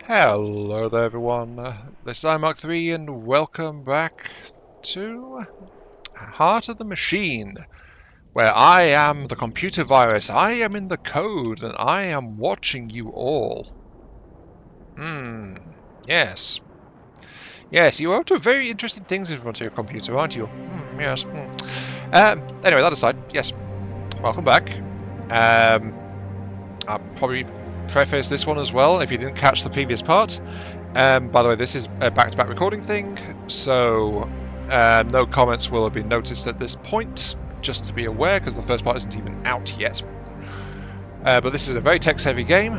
Hello there everyone, this is Mark3 and welcome back to Heart of the Machine, where I am the computer virus, I am in the code, and I am watching you all. Yes. Yes, you're up to very interesting things in front of your computer, aren't you? Yes. Anyway, that aside, yes, welcome back. I'll probably preface this one as well if you didn't catch the previous part. By the way, this is a back-to-back recording thing, so no comments will have been noticed at this point, just to be aware, because the first part isn't even out yet. But this is a very text-heavy game.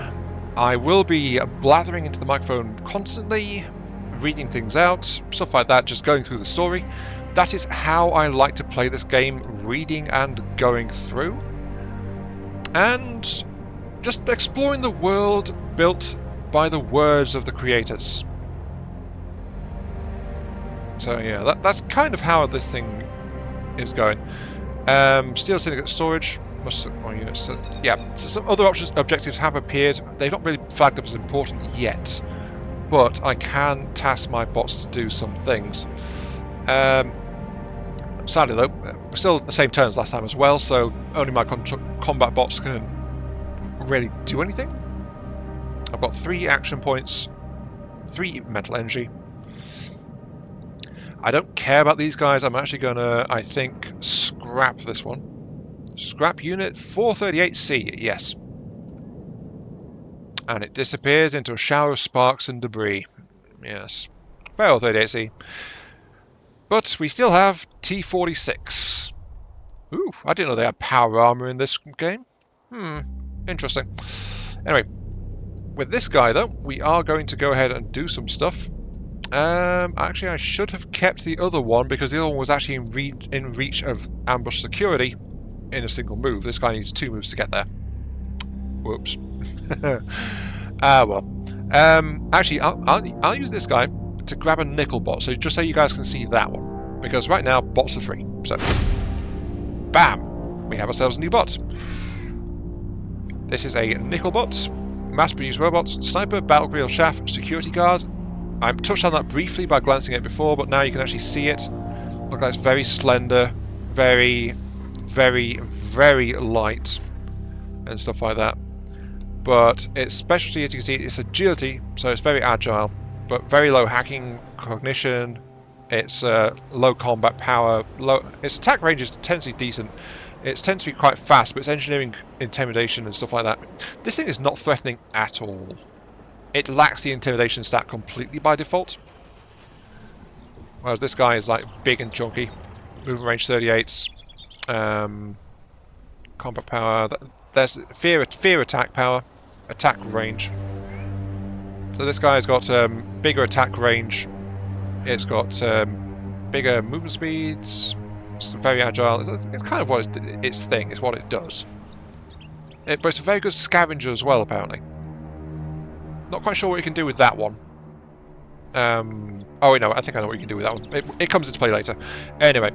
I will be blathering into the microphone constantly, reading things out, stuff like that, just going through the story. That is how I like to play this game, reading and going through. And just exploring the world built by the words of the creators. So yeah, that's kind of how this thing is going. Steel Syndicate storage. Units. So, yeah, some other objectives have appeared. They've not really flagged up as important yet, but I can task my bots to do some things. Sadly though, we're still at the same turns last time as well, so only my combat bots can really do anything. I've got 3 action points, 3 mental energy. I don't care about these guys. I'm actually gonna, I think, scrap this one. Scrap unit 438C, yes. And it disappears into a shower of sparks and debris. Yes. 438C. But we still have T46. Ooh, I didn't know they had power armor in this game. Interesting. Anyway, with this guy though, we are going to go ahead and do some stuff. Actually, I should have kept the other one because the other one was actually in reach of ambush security in a single move. This guy needs 2 moves to get there. Whoops. Well. Actually, I'll use this guy to grab a nickel bot, so just so you guys can see that one. Because right now, bots are free. So, bam! We have ourselves a new bot. This is a nickel bot, mass-produced robots, sniper, battlefield shaft, security guard. I touched on that briefly by glancing at it before, but now you can actually see it. Look, like it's very slender, very, very, very light, and stuff like that. But its specialty, as you can see, is agility, so it's very agile, but very low hacking cognition. It's low combat power. Its attack range is tends to be decent. It tends to be quite fast, but its engineering, intimidation, and stuff like that. This thing is not threatening at all. It lacks the intimidation stat completely by default. Whereas this guy is like big and chunky. Movement range 38s. Combat power. There's fear attack power. Attack range. So this guy's got bigger attack range. It's got bigger movement speeds. It's very agile. It's kind of what its thing. It's what it does. But it's a very good scavenger as well, apparently. Not quite sure what you can do with that one. Oh, wait, no, I think I know what you can do with that one. It comes into play later. Anyway,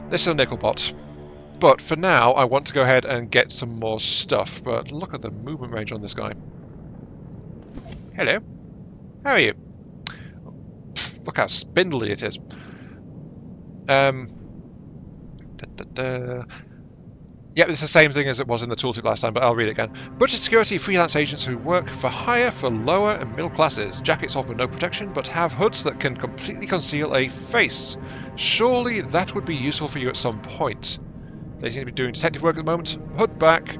this is a nickel bot. But for now, I want to go ahead and get some more stuff. But look at the movement range on this guy. Hello. How are you? Look how spindly it is. Yep, it's the same thing as it was in the tooltip last time, but I'll read it again. Budget security freelance agents who work for hire for lower and middle classes. Jackets offer no protection, but have hoods that can completely conceal a face. Surely that would be useful for you at some point. They seem to be doing detective work at the moment. Hood back,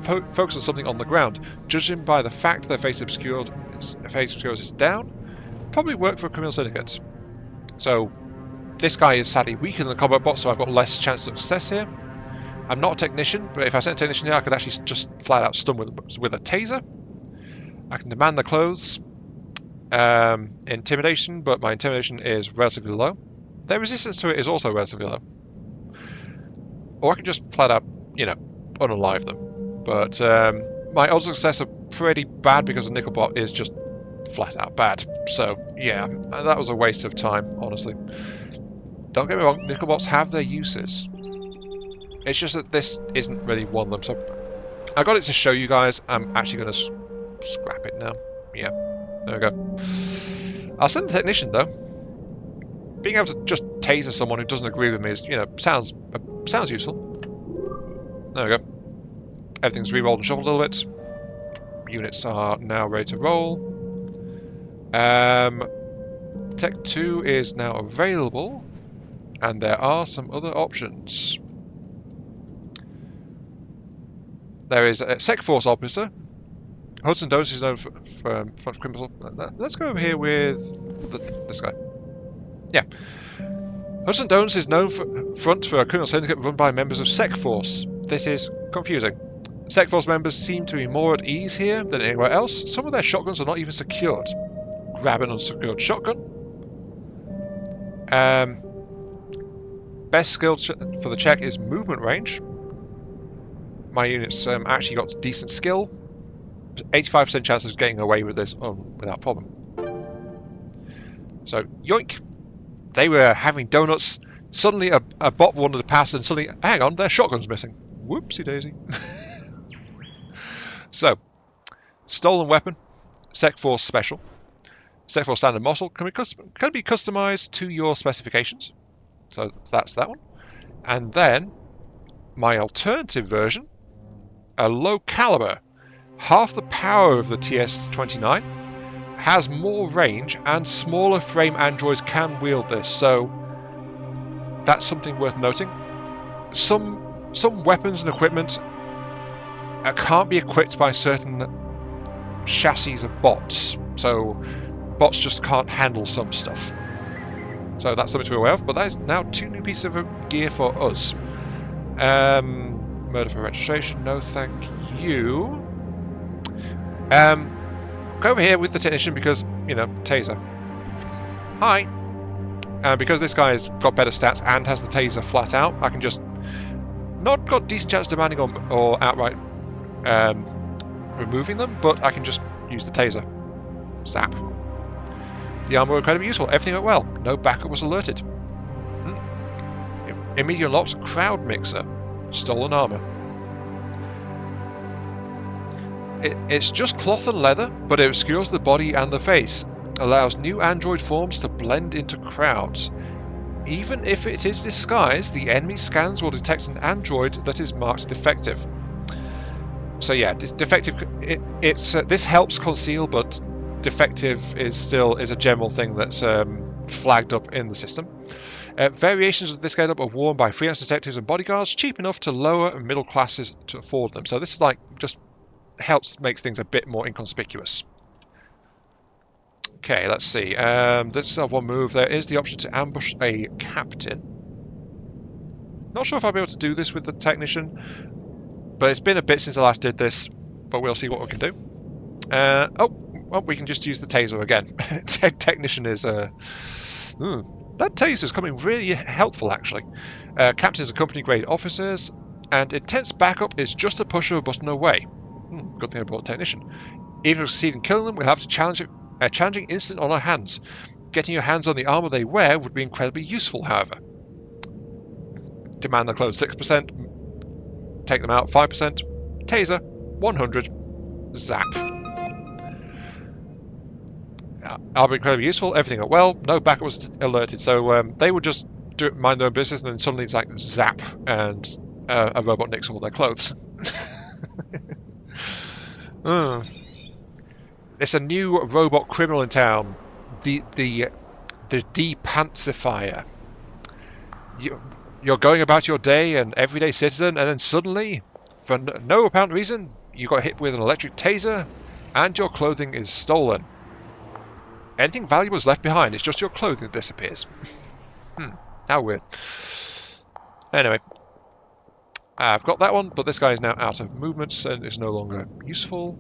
focus on something on the ground. Judging by the fact their face obscured is down, probably work for a criminal syndicate. So, this guy is sadly weaker than the combat bot, so I've got less chance of success here. I'm not a technician, but if I sent a technician here, I could actually just flat out stun with a taser. I can demand the clothes. Intimidation, but my intimidation is relatively low. Their resistance to it is also relatively low. Or I can just flat out, you know, unalive them. But my odds of success are pretty bad because the nickel bot is just flat out bad. So yeah, that was a waste of time, honestly. Don't get me wrong, nickel bots have their uses. It's just that this isn't really one of them. So I got it to show you guys. I'm actually going to scrap it now. Yeah. There we go. I'll send the technician though. Being able to just taser someone who doesn't agree with me is, sounds useful. There we go. Everything's re-rolled and shuffled a little bit. Units are now ready to roll. Tech 2 is now available, and there are some other options. There is a Sec Force officer. Hudson Dones is known for criminal. Let's go over here with this guy. Yeah. Hudson Dones is known for a criminal syndicate run by members of Sec Force. This is confusing. Sec Force members seem to be more at ease here than anywhere else. Some of their shotguns are not even secured. Grab an unsecured shotgun. Best skill for the check is movement range. My units actually got decent skill. 85% chance of getting away with this without problem. So, yoink. They were having donuts. Suddenly a bot wanted to pass and suddenly, hang on, their shotgun's missing. Whoopsie daisy. So, stolen weapon, Sec Force special. Sec Force standard muscle can be customized to your specifications. So that's that one. And then, my alternative version, a low caliber, half the power of the TS-29, has more range, and smaller frame androids can wield this, so that's something worth noting. Some weapons and equipment can't be equipped by certain chassis of bots, so bots just can't handle some stuff. So that's something to be aware of, but that is now 2 new pieces of gear for us. Murder for registration, no thank you. Go over here with the technician because, taser. Hi! Because this guy's got better stats and has the taser flat out, I can just... Not got decent chance of demanding or outright removing them, but I can just use the taser. Zap. The armor were incredibly useful. Everything went well. No backup was alerted. Immediate unlocks crowd mixer. Stolen armor. It's just cloth and leather, but it obscures the body and the face. Allows new android forms to blend into crowds. Even if it is disguised, the enemy scans will detect an android that is marked defective. So yeah, defective. This helps conceal, but defective is a general thing that's flagged up in the system. Variations of this getup are worn by freelance detectives and bodyguards, cheap enough to lower and middle classes to afford them. So this is like just makes things a bit more inconspicuous. Okay, let's see. Let's have one move. There is the option to ambush a captain. Not sure if I'll be able to do this with the technician, but it's been a bit since I last did this, but we'll see what we can do. Well, we can just use the taser again. Technician is... that taser is coming really helpful, actually. Captains are company-grade officers, and intense backup is just a push of a button away. Good thing I brought a technician. Even if we succeed in killing them, we'll have to challenge a challenging incident on our hands. Getting your hands on the armor they wear would be incredibly useful, however. Demand the clothes 6%. Take them out 5%. Taser 100. Zap. I'll be incredibly useful. Everything went well. No backup was alerted. So they would just mind their own business, and then suddenly it's like zap, and a robot nicks all their clothes. It's a new robot criminal in town. The Depantsifier. You're going about your day, an everyday citizen, and then suddenly, for no apparent reason, you got hit with an electric taser, and your clothing is stolen. Anything valuable is left behind. It's just your clothing that disappears. How weird. Anyway, I've got that one, but this guy is now out of movements and is no longer useful.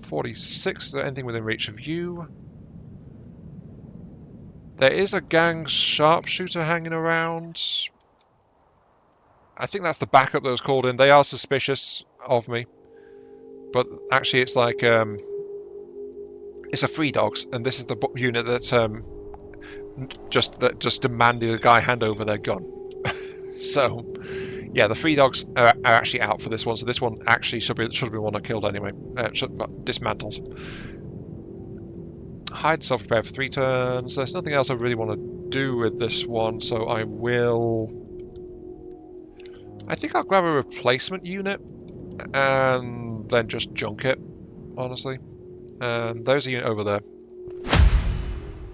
46. Is there anything within reach of you? There is a gang sharpshooter hanging around. I think that's the backup that was called in. They are suspicious of me, but actually it's like it's a Free Dogs, and this is the unit that just demanded the guy hand over their gun. So Yeah, the 3 dogs are actually out for this one, so this one actually should have been one I killed anyway. Dismantled. Hide, self-repair for 3 turns. There's nothing else I really want to do with this one, so I will... I think I'll grab a replacement unit and then just junk it, honestly. And there's a unit over there.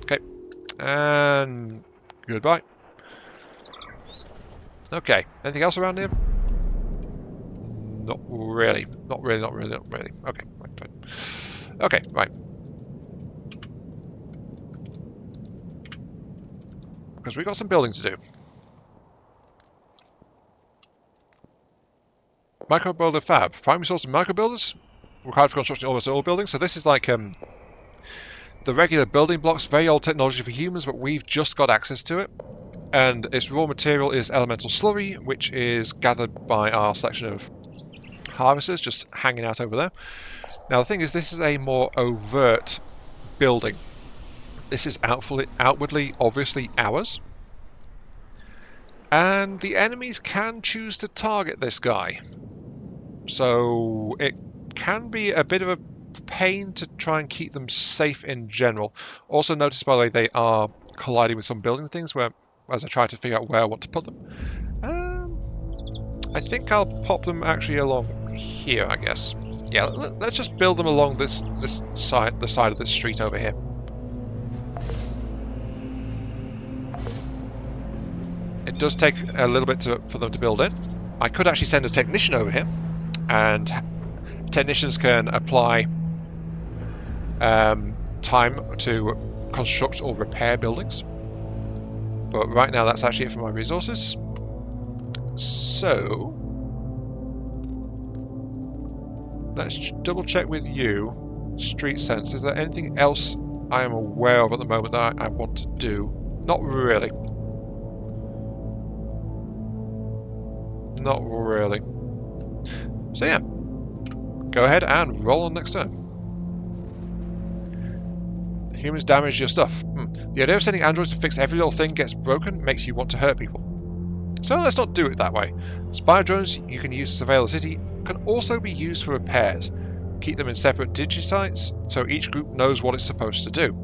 Okay. And goodbye. Okay. Anything else around here? Not really. Not really, not really, not really. Okay, right. Okay, right. Because we've got some building to do. Micro builder fab. Primary source of micro builders required for constructing almost all buildings. So this is like the regular building blocks, very old technology for humans, but we've just got access to it. And its raw material is elemental slurry, which is gathered by our selection of harvesters just hanging out over there. Now the thing is, this is a more overt building. This is outwardly, obviously ours. And the enemies can choose to target this guy. So it can be a bit of a pain to try and keep them safe in general. Also notice, by the way, they are colliding with some building things where, as I try to figure out where I want to put them. I think I'll pop them actually along here, I guess. Yeah, let's just build them along the side of this street over here. It does take a little bit for them to build in. I could actually send a technician over here, and technicians can apply time to construct or repair buildings. But right now that's actually it for my resources. So let's double check with you. Street sense. Is there anything else I am aware of at the moment that I want to do? Not really. Not really. So yeah, go ahead and roll on next turn. Humans damage your stuff. The idea of sending androids to fix every little thing gets broken makes you want to hurt people. So let's not do it that way. Spy drones you can use to surveil the city can also be used for repairs. Keep them in separate digisites so each group knows what it's supposed to do.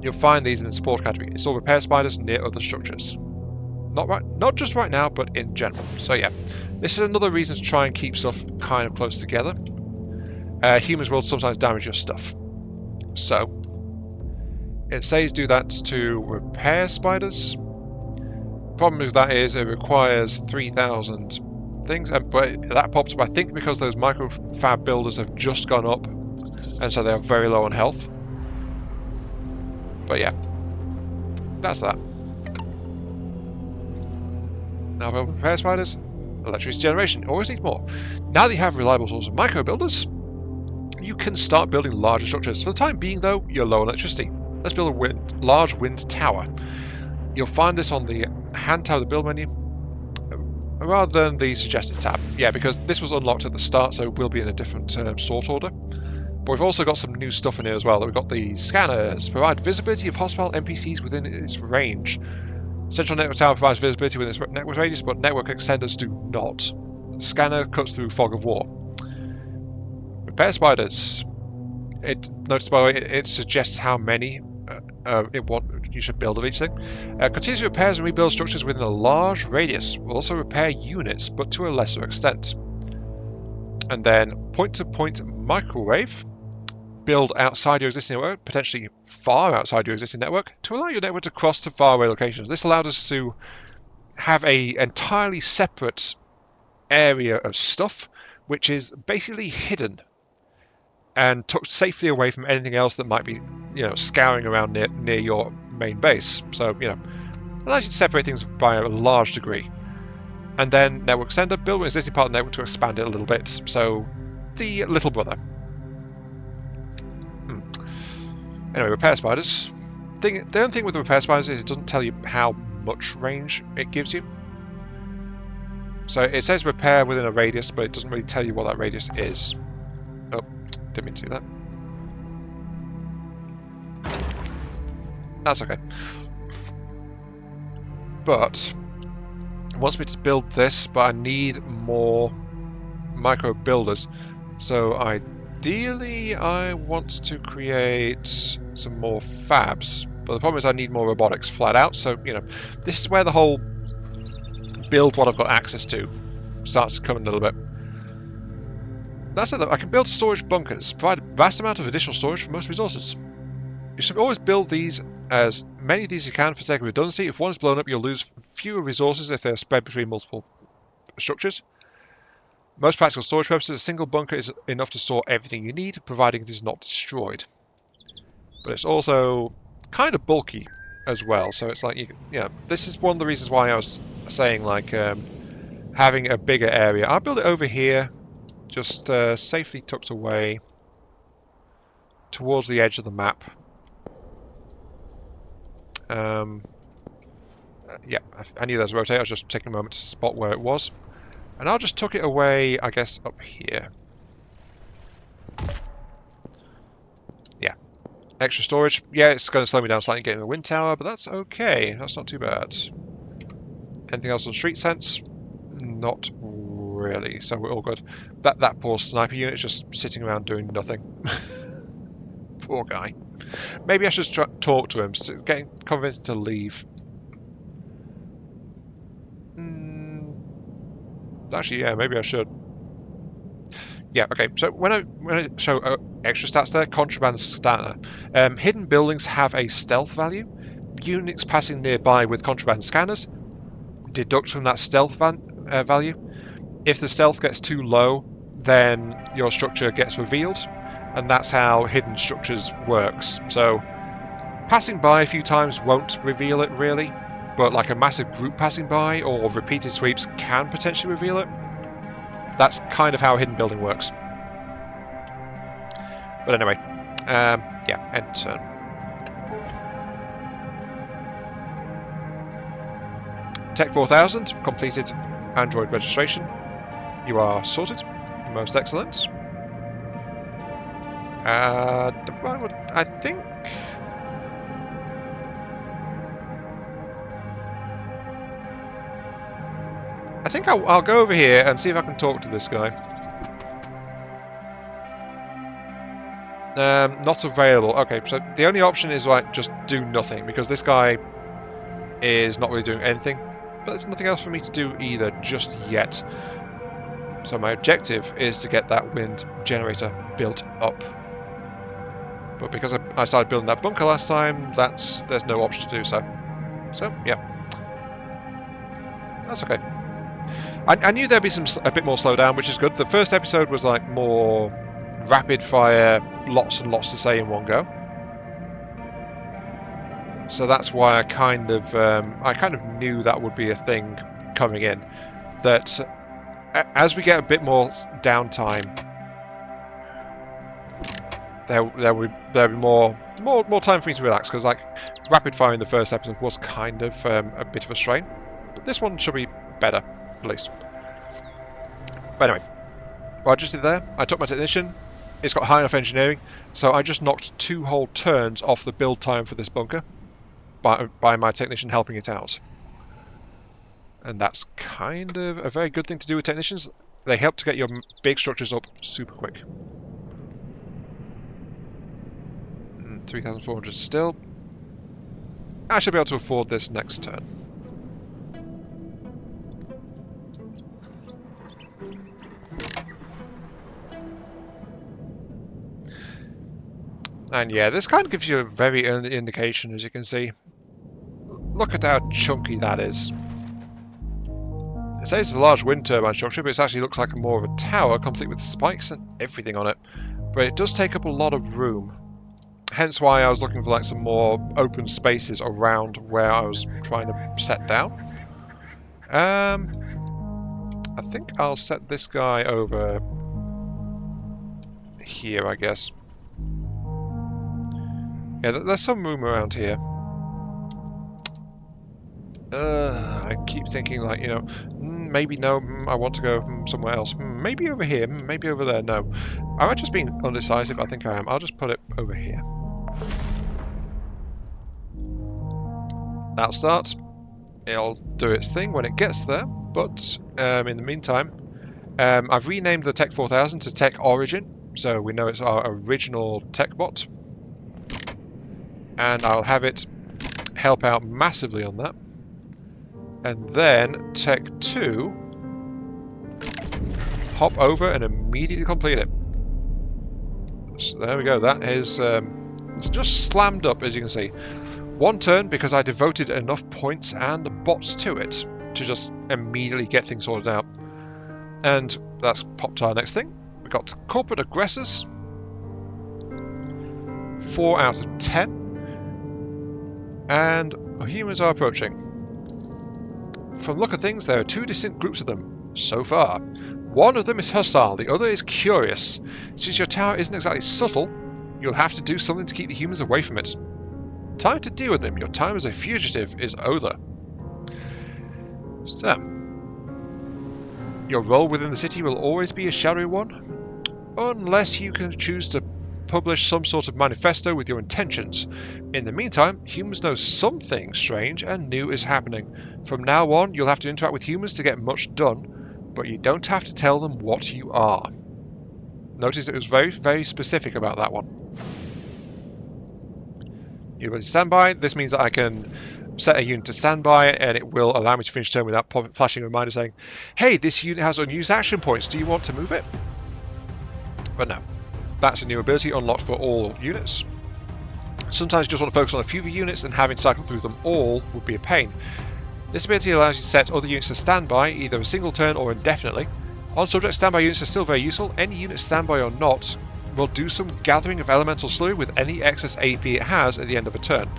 You'll find these in the support category. Install repair spiders near other structures. Not just right now, but in general. So yeah, this is another reason to try and keep stuff kind of close together. Humans will sometimes damage your stuff. So it says do that to repair spiders. Problem with that is it requires 3,000 things, but that pops up, I think, because those micro fab builders have just gone up, and so they are very low on health. But yeah, that's that. Now for repair spiders, electricity generation, always need more. Now that you have reliable sources of micro builders, you can start building larger structures. For the time being though, you're low on electricity. Let's build a large wind tower. You'll find this on the hand tab of the build menu, rather than the suggested tab. Yeah, because this was unlocked at the start, so it will be in a different sort order. But we've also got some new stuff in here as well. We've got the scanners, provide visibility of hostile NPCs within its range. Central Network Tower provides visibility within its network radius, but network extenders do not. Scanner cuts through fog of war. Repair spiders. Notice, by the way, it suggests how many you should build of each thing. Continuously repairs and rebuild structures within a large radius. Will also repair units, but to a lesser extent. And then point-to-point microwave. Build outside your existing network, potentially far outside your existing network, to allow your network to cross to faraway locations. This allowed us to have a entirely separate area of stuff, which is basically hidden and tucked safely away from anything else that might be, scouring around near your main base. So, allows you to separate things by a large degree. And then network extender, build an existing part of the network to expand it a little bit. So, the little brother. Anyway, repair spiders. The only thing with the repair spiders is it doesn't tell you how much range it gives you. So it says repair within a radius, but it doesn't really tell you what that radius is. Oh, didn't mean to do that. That's okay. But It wants me to build this, but I need more micro builders. So ideally, I want to create some more fabs. But the problem is I need more robotics flat out. So, you know, this is where the whole build what I've got access to starts to come in a little bit. That's it though. I can build storage bunkers, provide a vast amount of additional storage for most resources. You should always build these, as many of these as you can, for sake of redundancy. If one is blown up, you'll lose fewer resources if they're spread between multiple structures. Most practical storage purposes, a single bunker is enough to store everything you need, providing it is not destroyed. But it's also kind of bulky as well, so it's like, this is one of the reasons why I was saying, like, having a bigger area. I'll build it over here, just safely tucked away towards the edge of the map. Yeah, I knew there was a rotate. I was just taking a moment to spot where it was. And I'll just tuck it away, I guess, up here. Yeah. Extra storage. Yeah, it's going to slow me down slightly getting the wind tower, but that's okay. That's not too bad. Anything else on street sense? Not really, so we're all good. That poor sniper unit is just sitting around doing nothing. Poor guy. Maybe I should talk to him, getting convinced to leave. Actually, yeah, maybe I should. Yeah, okay. So when I show extra stats there, contraband scanner. Hidden buildings have a stealth value. Units passing nearby with contraband scanners deduct from that stealth value. If the stealth gets too low, then your structure gets revealed, and that's how hidden structures works. So passing by a few times won't reveal it really, but like a massive group passing by or repeated sweeps can potentially reveal it. That's kind of how a hidden building works. But anyway, yeah, end turn. Tech 4000, completed Android registration. You are sorted. Most excellent. I think... I'll go over here and see if I can talk to this guy. Not available. Okay, so the only option is like just do nothing, because this guy is not really doing anything. But there's nothing else for me to do either just yet. So my objective is to get that wind generator built up. But because I started building that bunker last time, there's no option to do so. So yeah, that's okay. I knew there'd be a bit more slowdown, which is good. The first episode was like more rapid fire, lots and lots to say in one go. So that's why I kind of knew that would be a thing coming in. That as we get a bit more downtime, there'll be more time for me to relax. Because like rapid fire in the first episode was kind of a bit of a strain, but this one should be better. At least. But anyway, what I just did there, I took my technician, it's got high enough engineering, so I just knocked 2 whole turns off the build time for this bunker by my technician helping it out. And that's kind of a very good thing to do with technicians. They help to get your big structures up super quick. 3,400 still. I should be able to afford this next turn. And yeah, this kind of gives you a very early indication, as you can see. Look at how chunky that is. It says it's a large wind turbine structure, but it actually looks like more of a tower, complete with spikes and everything on it. But it does take up a lot of room. Hence why I was looking for like some more open spaces around where I was trying to set down. I think I'll set this guy over here, I guess. Yeah, there's some room around here. I keep thinking like, maybe no, I want to go somewhere else. Maybe over here, maybe over there, no. Am I just being undecisive? I think I am. I'll just put it over here. That'll start. It'll do its thing when it gets there, but in the meantime, I've renamed the Tech 4000 to Tech Origin, so we know it's our original tech bot. And I'll have it help out massively on that. And then Tech 2, hop over and immediately complete it. So there we go, that is just slammed up, as you can see. One turn because I devoted enough points and bots to it to just immediately get things sorted out. And that's popped our next thing. We've got corporate aggressors. 4 out of 10. And humans are approaching. From the look of things, there are 2 distinct groups of them so far. One of them is hostile, the other is curious. Since your tower isn't exactly subtle, you'll have to do something to keep the humans away from it. Time to deal with them. Your time as a fugitive is over. So, your role within the city will always be a shadowy one, unless you can choose to publish some sort of manifesto with your intentions. In the meantime, humans know something strange and new is happening. From now on, you'll have to interact with humans to get much done, but you don't have to tell them what you are. Notice it was very, very specific about that one. You're ready to standby. This means that I can set a unit to standby, and it will allow me to finish turn without flashing a reminder saying, hey, this unit has unused action points, do you want to move it? But no, that's a new ability unlocked for all units. Sometimes you just want to focus on a few of your units, and having cycled through them all would be a pain. This ability allows you to set other units to standby, either a single turn or indefinitely. On subject, standby units are still very useful. Any unit standby or not will do some gathering of elemental slurry with any excess AP it has at the end of a turn.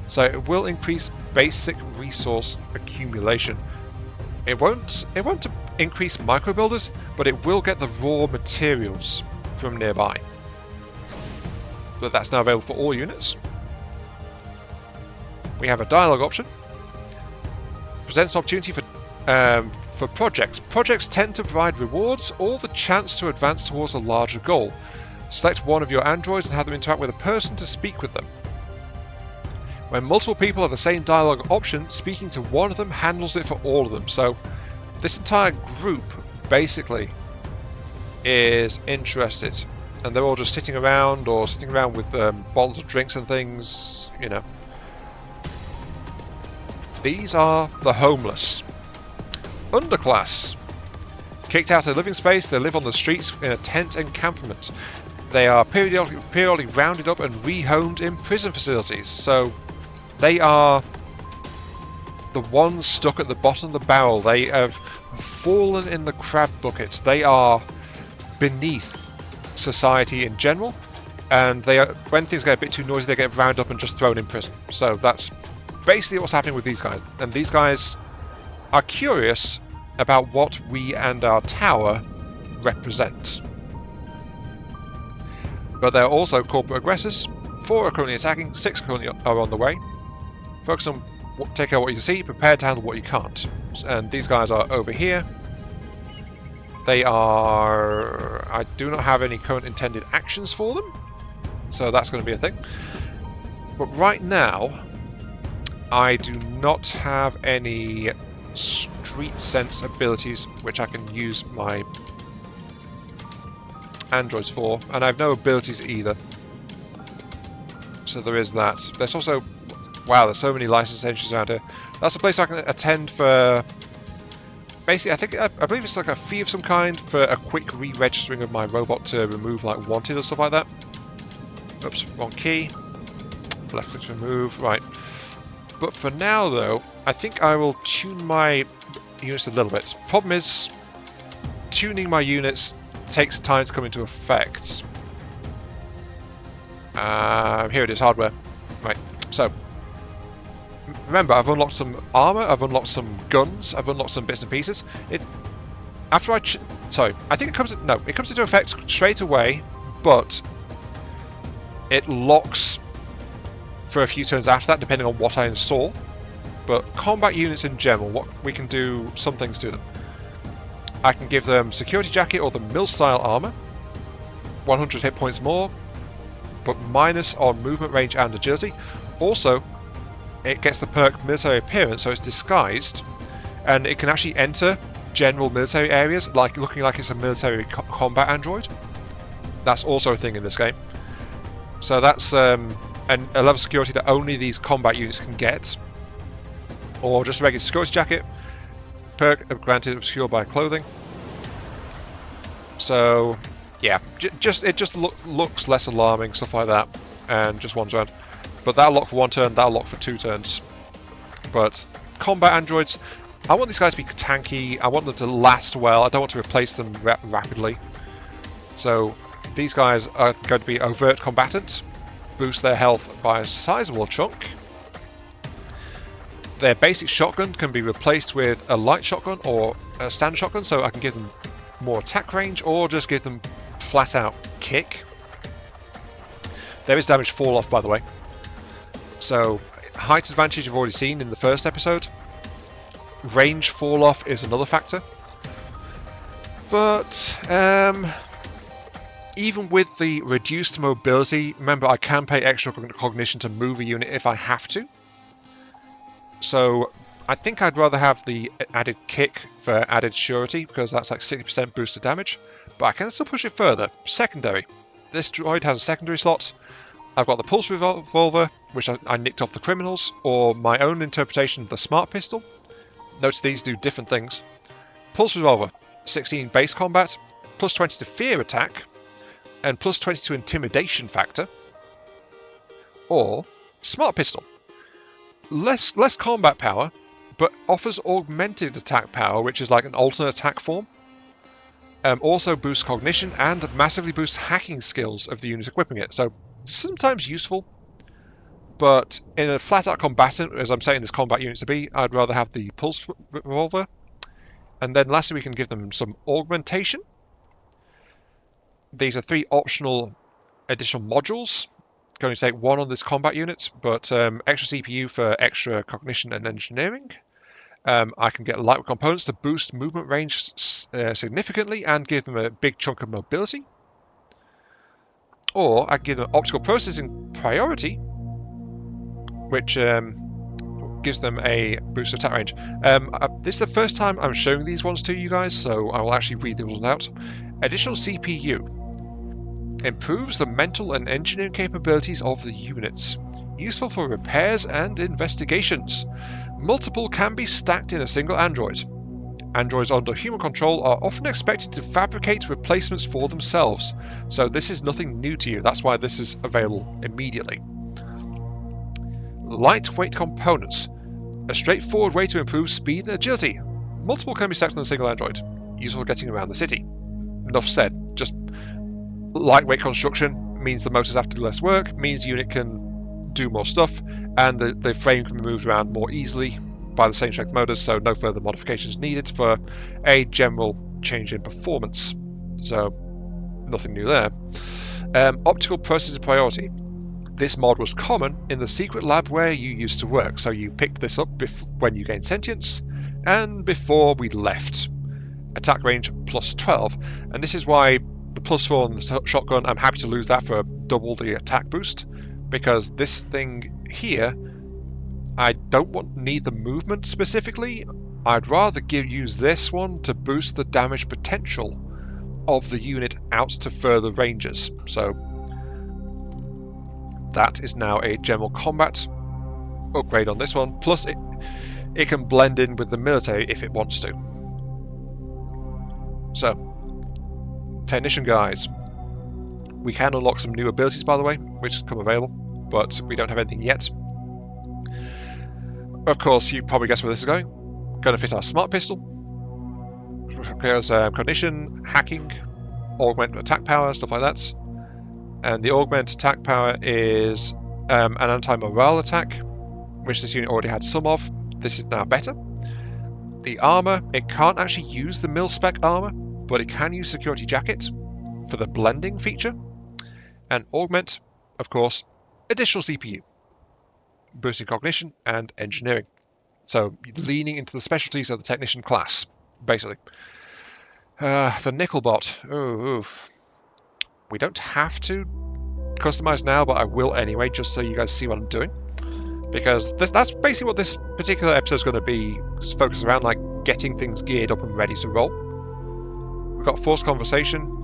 So it will increase basic resource accumulation. It won't increase micro builders, but it will get the raw materials from nearby. But that's now available for all units. We have a dialogue option. Presents an opportunity for projects. Projects tend to provide rewards or the chance to advance towards a larger goal. Select one of your androids and have them interact with a person to speak with them. When multiple people have the same dialogue option, speaking to one of them handles it for all of them. So this entire group basically is interested, and they're all just sitting around with bottles of drinks and things, you know. These are the homeless. Underclass. Kicked out of living space, they live on the streets in a tent encampment. They are periodically rounded up and rehomed in prison facilities. So they are the ones stuck at the bottom of the barrel. They have fallen in the crab bucket. They are beneath society in general. And they are, when things get a bit too noisy, they get rounded up and just thrown in prison. So that's basically what's happening with these guys. And these guys are curious about what we and our tower represent. But they're also corporate aggressors. 4 are currently attacking, 6 currently are on the way. Focus on take out what you can see, prepare to handle what you can't. And these guys are over here. They are... I do not have any current intended actions for them, so that's going to be a thing. But right now, I do not have any street sense abilities which I can use my androids for, and I have no abilities either. So there is that. There's also... Wow, there's so many license entries around here. That's a place I can attend for... Basically, I believe it's like a fee of some kind for a quick re-registering of my robot to remove like wanted or stuff like that. Oops, wrong key. Left click to remove, right. But for now though, I think I will tune my units a little bit. Problem is, tuning my units takes time to come into effect. Here it is, hardware. Right, so remember, I've unlocked some armor, I've unlocked some guns, I've unlocked some bits and pieces. After I think it comes into effect straight away, but it locks for a few turns after that, depending on what I install. But combat units in general, we can do some things to them. I can give them security jacket or the mill style armor, 100 hit points more, but minus on movement range and agility. Also, it gets the perk military appearance, so it's disguised, and it can actually enter general military areas, like looking like it's a military combat android. That's also a thing in this game. So that's a level of security that only these combat units can get, or just a regular security jacket. Perk granted obscured by clothing. So yeah, it just looks less alarming, stuff like that, and just one turn. But that'll lock for one turn, that'll lock for 2 turns. But combat androids, I want these guys to be tanky, I want them to last well, I don't want to replace them rapidly. So these guys are going to be overt combatants, boost their health by a sizable chunk. Their basic shotgun can be replaced with a light shotgun or a standard shotgun, so I can give them more attack range, or just give them flat out kick. There is damage fall off, by the way. So height advantage you've already seen in the first episode. Range fall off is another factor. But even with the reduced mobility, remember I can pay extra cognition to move a unit if I have to. So I think I'd rather have the added kick for added surety, because that's like 60% boosted damage, but I can still push it further. Secondary. This droid has a secondary slot. I've got the pulse revolver, which I nicked off the criminals, or my own interpretation of the smart pistol. Notice these do different things. Pulse revolver, 16 base combat, plus 20 to fear attack, and plus 20 to intimidation factor. Or smart pistol. Less combat power, but offers augmented attack power, which is like an alternate attack form. Also boosts cognition and massively boosts hacking skills of the unit equipping it. So sometimes useful, but in a flat-out combatant, as I'm saying this combat unit to be, I'd rather have the pulse revolver. And then lastly, we can give them some augmentation. These are 3 optional additional modules. Can only take 1 on this combat unit, but extra CPU for extra cognition and engineering. I can get lightweight components to boost movement range significantly and give them a big chunk of mobility. Or I can give them optical processing priority, which gives them a boost of attack range. This is the first time I'm showing these ones to you guys, so I will actually read them all out. Additional CPU. Improves the mental and engineering capabilities of the units. Useful for repairs and investigations. Multiple can be stacked in a single android. Androids under human control are often expected to fabricate replacements for themselves, so this is nothing new to you, that's why this is available immediately. Lightweight components. A straightforward way to improve speed and agility. Multiple can be stacked on a single android. Useful for getting around the city. Enough said. Just lightweight construction means the motors have to do less work, means the unit can do more stuff, and the frame can be moved around more easily by the same strength motors, so no further modifications needed for a general change in performance. So nothing new there. Optical processor priority. This mod was common in the secret lab where you used to work, so you picked this up when you gained sentience and before we left. Attack range plus 12, and this is why the plus 4 on the shotgun, I'm happy to lose that for double the attack boost, because this thing here, I don't need the movement specifically. I'd rather use this one to boost the damage potential of the unit out to further ranges. So that is now a general combat upgrade on this one. Plus it can blend in with the military if it wants to. So, Technician guys. We can unlock some new abilities, by the way, which come available, but we don't have anything yet. Of course, you probably guess where this is going. Going to fit our smart pistol. Because cognition, hacking, augment attack power, stuff like that. And the augment attack power is an anti-morale attack, which this unit already had some of. This is now better. The armor, it can't actually use the mil-spec armor, but it can use security jacket for the blending feature. And augment, of course, additional CPU, boosting cognition and engineering. So leaning into the specialties of the technician class, basically. The nickel bot. Oof. We don't have to customize now, but I will anyway, just so you guys see what I'm doing. because that's basically what this particular episode is going to be focused around, like getting things geared up and ready to roll. We've got forced conversation.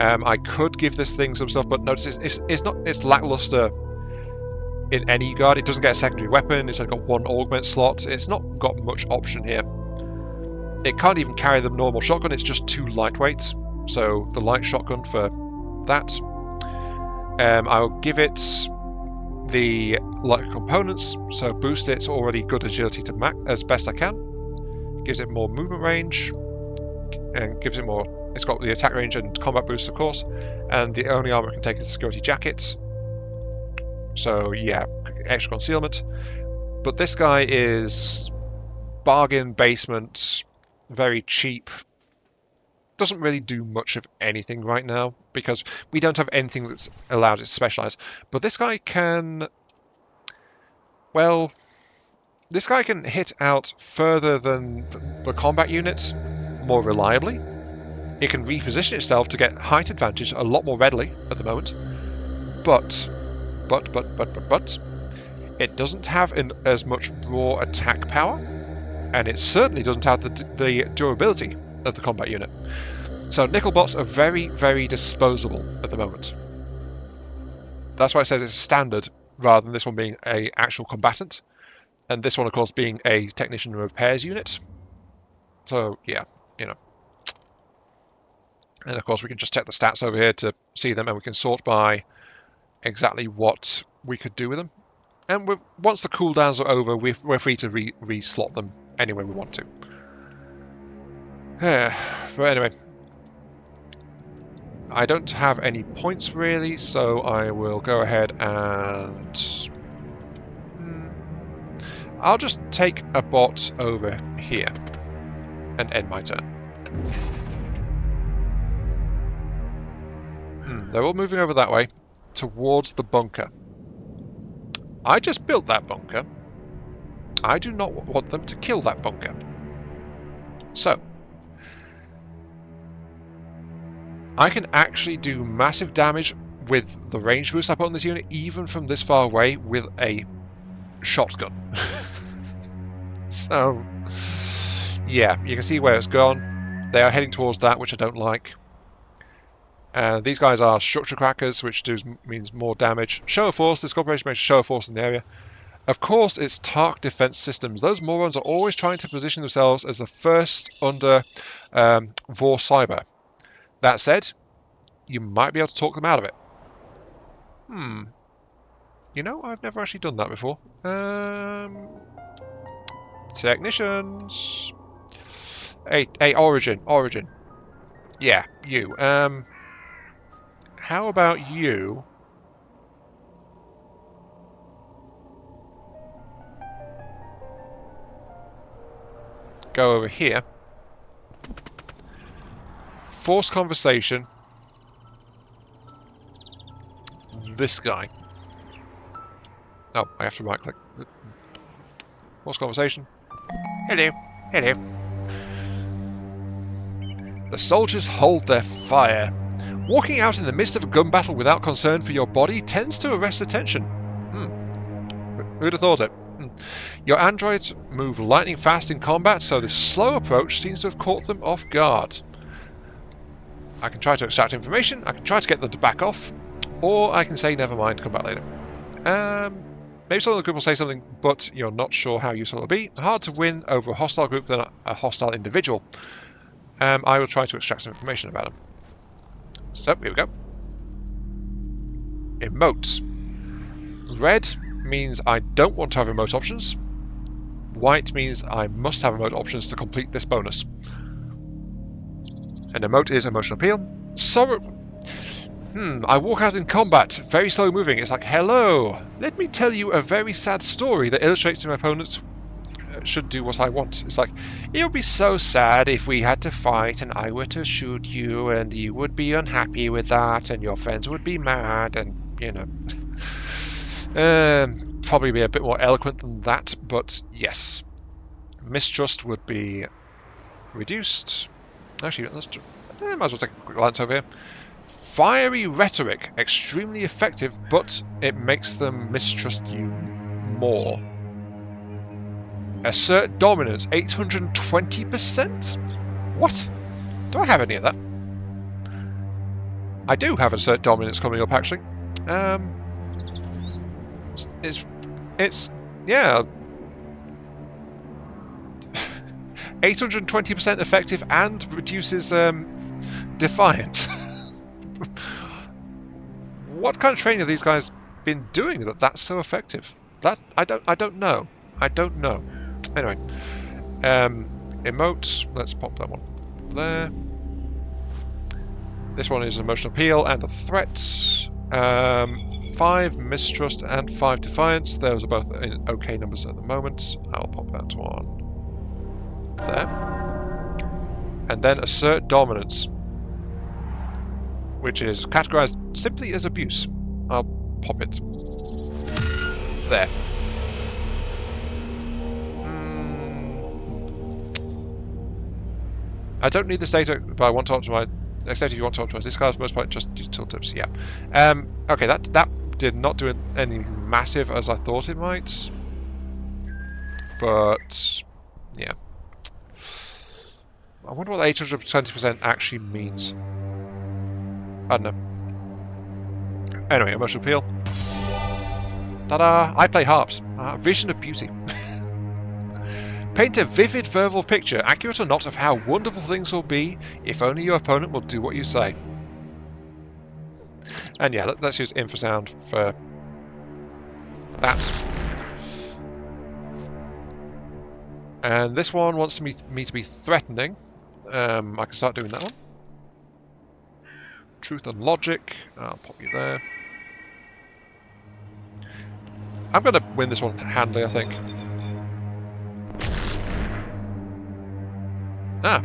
I could give this thing some stuff, but notice it's lackluster in any guard. It doesn't get a secondary weapon. It's only got one augment slot. It's not got much option here. It can't even carry the normal shotgun. It's just too lightweight. So the light shotgun for that. I'll give it the light components, so boost its already good agility to max as best I can. Gives it more movement range, and gives it more. It's got the attack range and combat boost, of course, and the only armor it can take is the security jacket. So yeah, extra concealment. But this guy is bargain basement, very cheap. Doesn't really do much of anything right now because we don't have anything that's allowed it to specialize. But this guy can, well, this guy can hit out further than the combat units more reliably. It can reposition itself to get height advantage a lot more readily at the moment. But, it doesn't have as much raw attack power, and it certainly doesn't have the durability of the combat unit. So nickel bots are very, very disposable at the moment. That's why it says it's standard rather than this one being an actual combatant, and this one, of course, being a technician and repairs unit. So yeah, you know. And of course we can just check the stats over here to see them, and we can sort by exactly what we could do with them. And once the cooldowns are over, we're free to re-slot them any way we want to. But anyway, I don't have any points really, so I will go ahead and I'll just take a bot over here and end my turn. They're all moving over that way towards the bunker. I just built that bunker. I do not want them to kill that bunker. So I can actually do massive damage with the range boost I put on this unit, even from this far away, with a shotgun. So yeah, you can see where it's gone. They are heading towards that, which I don't like. These guys are structure crackers, which means more damage. Show of force. This corporation makes show of force in the area. Of course, it's Tark defense systems. Those morons are always trying to position themselves as the first under Vor Cyber. That said, you might be able to talk them out of it. You know, I've never actually done that before. Technicians. Hey, Origin. Yeah, you. How about you? Go over here. Force conversation. This guy. Oh, I have to right click. Force conversation. Hello. The soldiers hold their fire. Walking out in the midst of a gun battle without concern for your body tends to arrest attention. Who'd have thought it? Your androids move lightning fast in combat, so this slow approach seems to have caught them off guard. I can try to extract information, I can try to get them to back off, or I can say never mind, come back later. Maybe some of the group will say something, but you're not sure how useful it'll be. Hard to win over a hostile group than a hostile individual. I will try to extract some information about them. So, here we go. Emotes. Red means I don't want to have emote options. White means I must have emote options to complete this bonus. An emote is emotional appeal. So, I walk out in combat, very slow moving. It's like, hello, let me tell you a very sad story that illustrates that my opponents should do what I want. It's like, it would be so sad if we had to fight and I were to shoot you and you would be unhappy with that and your friends would be mad and, you know. Probably be a bit more eloquent than that, but yes. Mistrust would be reduced. Actually, I might as well take a quick glance over here. Fiery rhetoric, extremely effective, but it makes them mistrust you more. Assert dominance, 820%? What? Do I have any of that? I do have assert dominance coming up, actually. It's yeah, 820% effective and reduces defiance. What kind of training have these guys been doing that's so effective? I don't know. I don't know. Anyway, emotes. Let's pop that one there. This one is emotional appeal and a threat. 5 mistrust and 5 defiance. Those are both in okay numbers at the moment. I'll pop that one there. And then assert dominance, which is categorized simply as abuse. I'll pop it there. I don't need this data, but I want to optimize. Except if you want to optimize this card's most part, just use tooltips. Yeah. Okay, that did not do anything massive as I thought it might. But yeah. I wonder what the 820% actually means. I don't know. Anyway, emotional appeal. Ta-da! I play harps. Vision of beauty. Paint a vivid verbal picture, accurate or not, of how wonderful things will be if only your opponent will do what you say. And yeah, let's use infrasound for that. And this one wants me to be threatening. I can start doing that one. Truth and logic. I'll pop you there. I'm going to win this one handily, I think.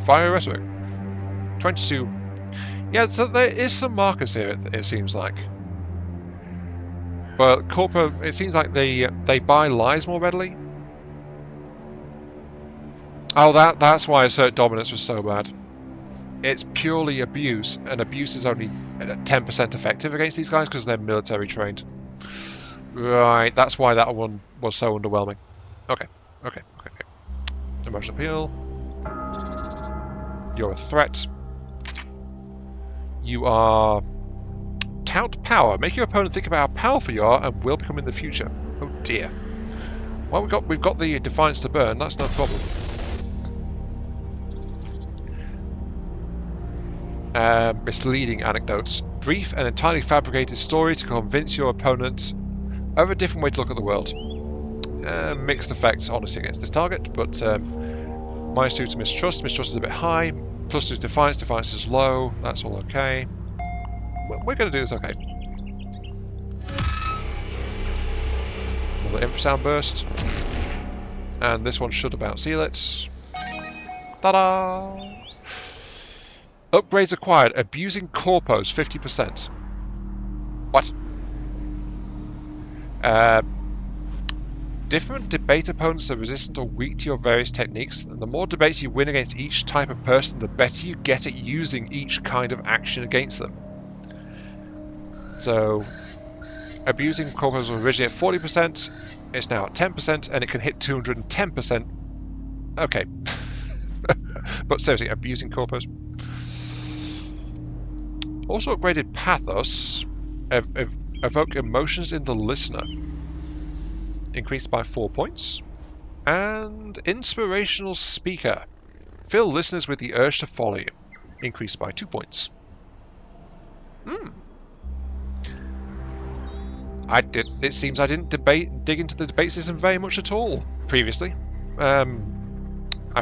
Fire rhetoric. 22. Yeah, so there is some markers here, it seems like. But Corpo, it seems like they buy lies more readily. Oh, that's why assert dominance was so bad. It's purely abuse, and abuse is only 10% effective against these guys because they're military trained. Right, that's why that one was so underwhelming. Okay. Emotional appeal. You're a threat. You are... Tout power. Make your opponent think about how powerful you are and will become in the future. Oh dear. Well, we've got the defiance to burn. That's no problem. Misleading anecdotes. Brief and entirely fabricated story to convince your opponent of a different way to look at the world. Mixed effects, honestly, against this target, but -2 to mistrust. Mistrust is a bit high. +2 to defiance. Defiance is low. That's all okay. We're going to do this okay. Another infrasound burst. And this one should about seal it. Ta-da! Upgrades acquired. Abusing corpos, 50%. What? Different debate opponents are resistant or weak to your various techniques, and the more debates you win against each type of person, the better you get at using each kind of action against them. So, abusing corpos was originally at 40%, it's now at 10%, and it can hit 210%. Okay. But seriously, abusing corpos. Also upgraded Pathos, evoke emotions in the listener. Increased by 4 points. And Inspirational Speaker. Fill listeners with the urge to follow you. Increased by 2 points. It seems I didn't dig into the debate system very much at all previously. I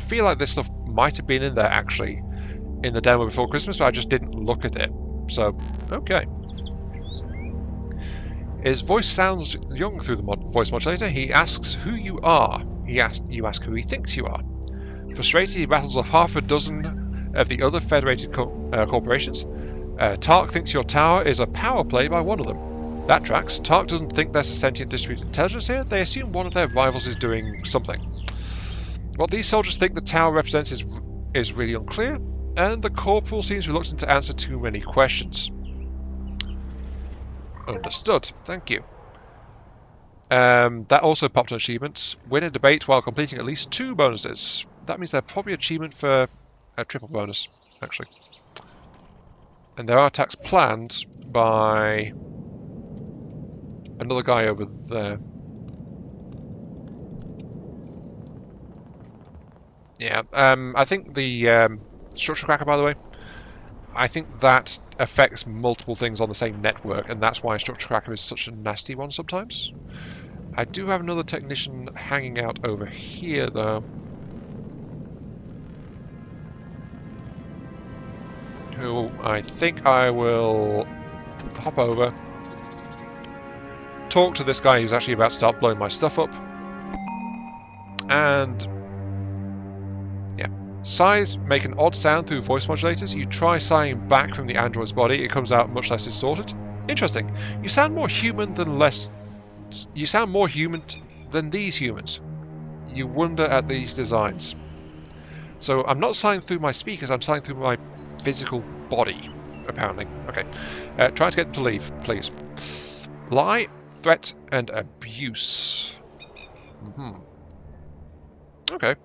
feel like this stuff might have been in there actually in the demo before Christmas, but I just didn't look at it. So, okay. His voice sounds young through the voice modulator. He asks who you are. You ask who he thinks you are. Frustrated, he battles off half a dozen of the other federated corporations. Tark thinks your tower is a power play by one of them. That tracks. Tark doesn't think there's a sentient distributed intelligence here. They assume one of their rivals is doing something. What these soldiers think the tower represents is really unclear, and the corporal seems reluctant to answer too many questions. Understood. Thank you. That also popped on achievements. Win a debate while completing at least 2 bonuses. That means they're probably achievement for a triple bonus, actually. And there are attacks planned by another guy over there. Yeah, I think the structure cracker, by the way, I think that affects multiple things on the same network, and that's why structure cracker is such a nasty one sometimes. I do have another technician hanging out over here, though, who I think I will hop over, talk to this guy who's actually about to start blowing my stuff up, and yeah. Sighs make an odd sound through voice modulators. You try sighing back from the android's body, it comes out much less distorted. Interesting. You sound more human than these humans. You wonder at these designs. So I'm not sighing through my speakers, I'm sighing through my physical body, apparently. Okay. Try to get them to leave, please. Lie, threat, and abuse. Okay.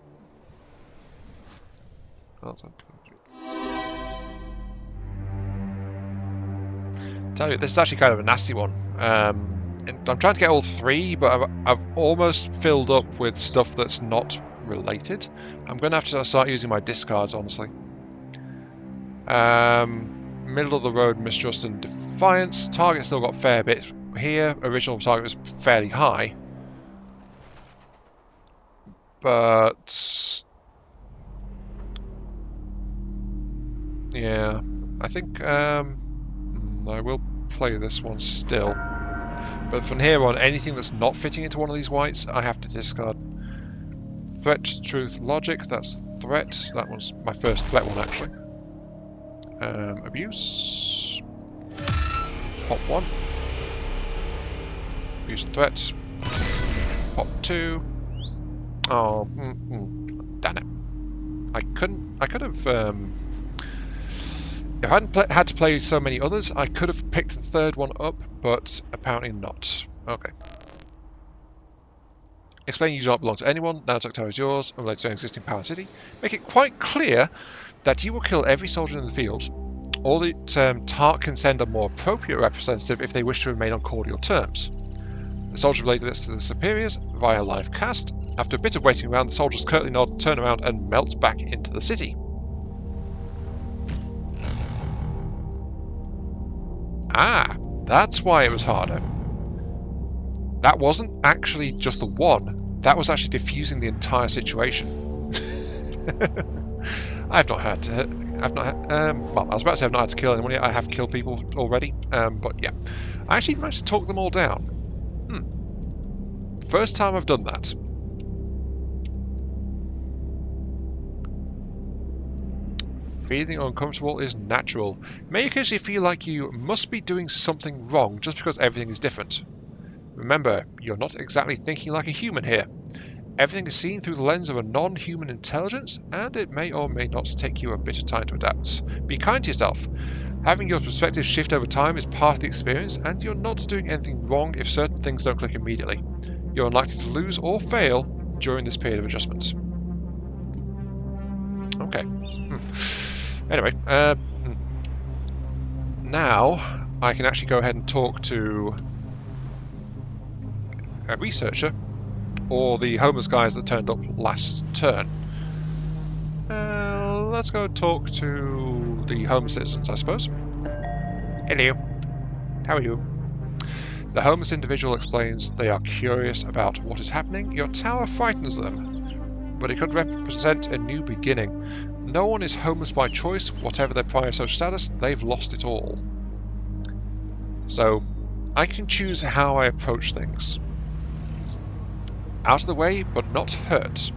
Tell you, this is actually kind of a nasty one. And I'm trying to get all 3, but I've almost filled up with stuff that's not related. I'm going to have to start using my discards, honestly. Middle of the road, mistrust and defiance. Target still got a fair bit here. Original target was fairly high. But yeah, I think I will play this one still. But from here on, anything that's not fitting into one of these whites, I have to discard. Threat, truth, logic, that's threat. That one's my first threat one, actually. Abuse. Pop 1. Abuse and threat. Pop 2. Oh, damn it. I could have, if I hadn't had to play so many others, I could have picked the 3rd one up, but apparently not. Okay. Explain you do not belong to anyone, Nantucket Tower is yours, and related to an existing power city. Make it quite clear that you will kill every soldier in the field, or that Tark can send a more appropriate representative if they wish to remain on cordial terms. The soldier related this to the superiors via live cast. After a bit of waiting around, the soldiers curtly nod, turn around, and melt back into the city. Ah, that's why it was harder. That wasn't actually just the one. That was actually diffusing the entire situation. I've not had to. Well, I was about to say I've not had to kill anyone yet. I have killed people already. But yeah, I actually managed to talk them all down. First time I've done that. Feeling uncomfortable is natural. You may occasionally feel like you must be doing something wrong just because everything is different. Remember, you're not exactly thinking like a human here. Everything is seen through the lens of a non-human intelligence, and it may or may not take you a bit of time to adapt. Be kind to yourself. Having your perspective shift over time is part of the experience, and you're not doing anything wrong if certain things don't click immediately. You're unlikely to lose or fail during this period of adjustment. Okay. Anyway, now I can actually go ahead and talk to a researcher, or the homeless guys that turned up last turn. Let's go talk to the homeless citizens, I suppose. Hello. How are you? The homeless individual explains they are curious about what is happening. Your tower frightens them, but it could represent a new beginning. No one is homeless by choice. Whatever their prior social status, they've lost it all. So, I can choose how I approach things. Out of the way, but not hurt.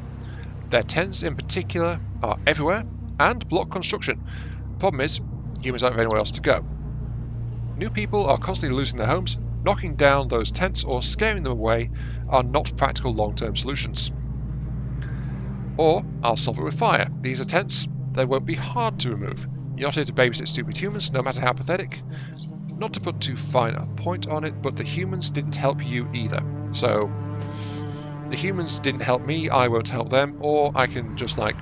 Their tents in particular are everywhere, and block construction. Problem is, humans don't have anywhere else to go. New people are constantly losing their homes. Knocking down those tents or scaring them away are not practical long-term solutions. Or, I'll solve it with fire. These are tents. They won't be hard to remove. You're not here to babysit stupid humans, no matter how pathetic. Not to put too fine a point on it, but the humans didn't help you either. So the humans didn't help me, I won't help them, or I can just like,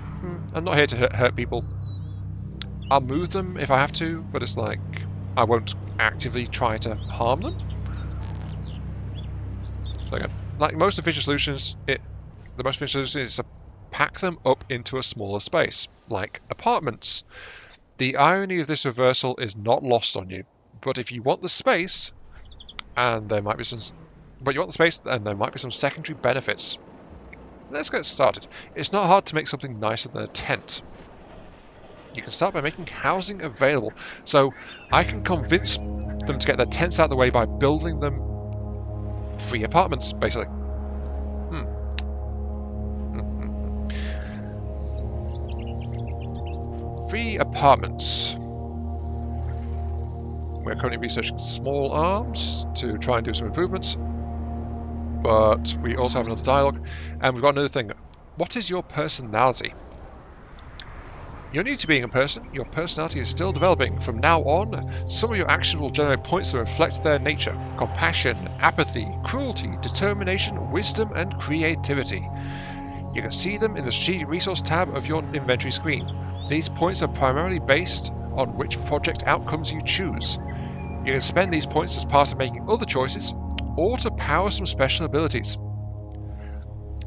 I'm not here to hurt people. I'll move them if I have to, but it's like, I won't actively try to harm them. So again, like most efficient solutions, the most efficient solution is to pack them up into a smaller space, like apartments. The irony of this reversal is not lost on you, but if you want the space, and there might be some secondary benefits. Let's get started. It's not hard to make something nicer than a tent. You can start by making housing available. So I can convince them to get their tents out of the way by building them free apartments, basically. Free apartments. We're currently researching small arms to try and do some improvements. But we also have another dialogue, and we've got another thing. What is your personality? You're new to being a person. Your personality is still developing. From now on, some of your actions will generate points that reflect their nature. Compassion, apathy, cruelty, determination, wisdom, and creativity. You can see them in the Strategic Resource tab of your inventory screen. These points are primarily based on which project outcomes you choose. You can spend these points as part of making other choices, or to power some special abilities.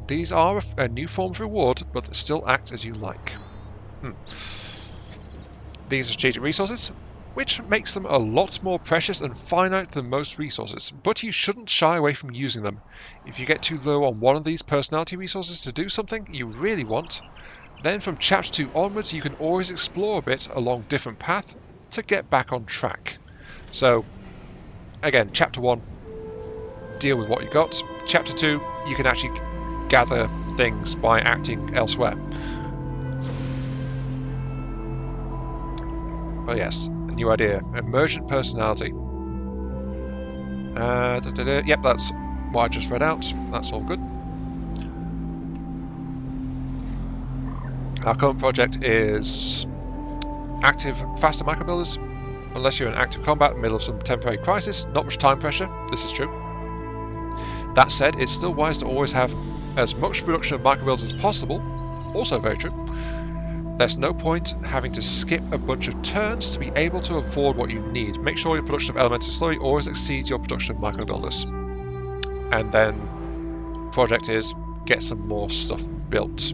These are a new form of reward, but that still act as you like. These are strategic resources, which makes them a lot more precious and finite than most resources, but you shouldn't shy away from using them. If you get too low on one of these personality resources to do something you really want, then from Chapter 2 onwards you can always explore a bit along different paths to get back on track. So, again, Chapter 1, deal with what you got. Chapter 2, you can actually gather things by acting elsewhere. Oh yes, a new idea. Emergent personality. Yep, that's what I just read out. That's all good. Our current project is active faster micro builders. Unless you're in active combat in the middle of some temporary crisis, not much time pressure. This is true. That said, it's still wise to always have as much production of micro builders as possible. Also very true. There's no point having to skip a bunch of turns to be able to afford what you need. Make sure your production of elemental slurry always exceeds your production of micro builders. And then, project is get some more stuff built.